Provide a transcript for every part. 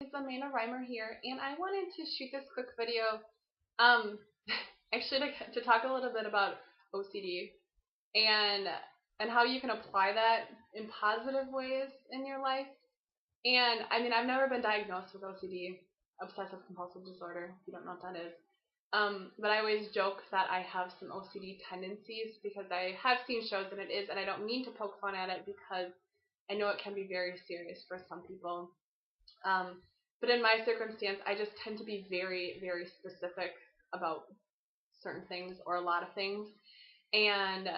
It's Amanda Reimer here, and I wanted to shoot this quick video, um, actually to talk a little bit about OCD and how you can apply that in positive ways in your life. And I mean, I've never been diagnosed with OCD, obsessive compulsive disorder, if you don't know what that is. But I always joke that I have some OCD tendencies because I have seen shows and it is, and I don't mean to poke fun at it because I know it can be very serious for some people. Um, but in my circumstance, I just tend to be very, very specific about certain things or a lot of things, and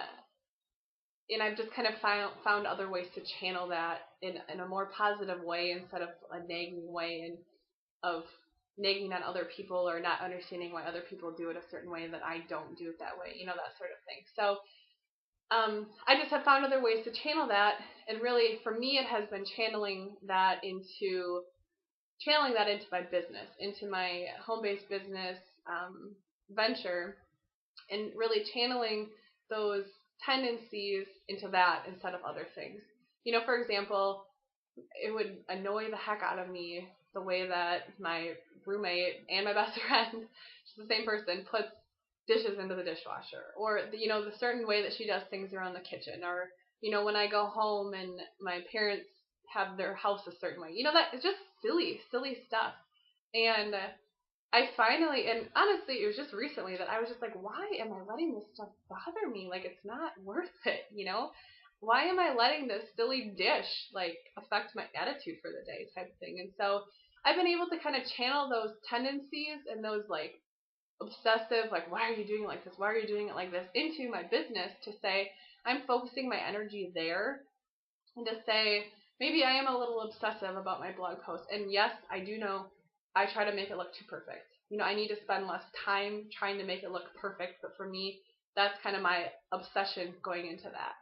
I've just kind of found other ways to channel that in a more positive way instead of a nagging way and of nagging on other people or not understanding why other people do it a certain way that I don't do it that way, that sort of thing. So I just have found other ways to channel that, and really for me it has been channeling that into my business, into my home-based business venture, and really channeling those tendencies into that instead of other things. For example, it would annoy the heck out of me the way that my roommate and my best friend, she's the same person, puts dishes into the dishwasher, or the certain way that she does things around the kitchen, or when I go home and my parents have their house a certain way. That it's just silly stuff. And I finally, and honestly, it was just recently that I was just like, why am I letting this stuff bother me? Like, it's not worth it. Why am I letting this silly dish, like, affect my attitude for the day type of thing? And so I've been able to kind of channel those tendencies and those, like, obsessive, like, why are you doing it like this? Why are you doing it like this? Into my business to say, I'm focusing my energy there, and to say, maybe I am a little obsessive about my blog post. And yes, I do know I try to make it look too perfect. I need to spend less time trying to make it look perfect, but for me, that's kind of my obsession going into that.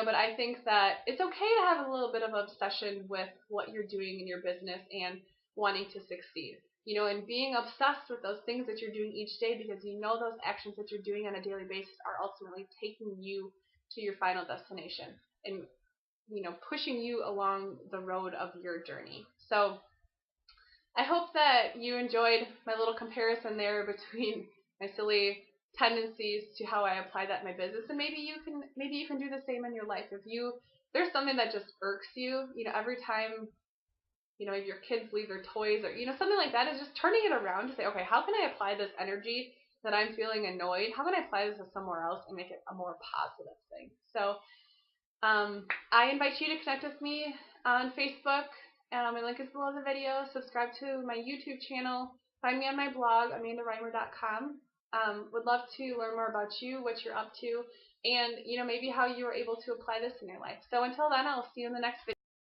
But I think that it's okay to have a little bit of obsession with what you're doing in your business and wanting to succeed. And being obsessed with those things that you're doing each day because those actions that you're doing on a daily basis are ultimately taking you to your final destination and pushing you along the road of your journey. So I hope that you enjoyed my little comparison there between my silly tendencies to how I apply that in my business, and maybe you can do the same in your life. If there's something that just irks you, every time if your kids leave their toys or something like that, is just turning it around to say, okay, how can I apply this energy that I'm feeling annoyed? How can I apply this to somewhere else and make it a more positive thing? So I invite you to connect with me on Facebook. My link is below the video. Subscribe to my YouTube channel. Find me on my blog, amandareimer.com. Would love to learn more about you, what you're up to, and maybe how you were able to apply this in your life. So until then, I'll see you in the next video.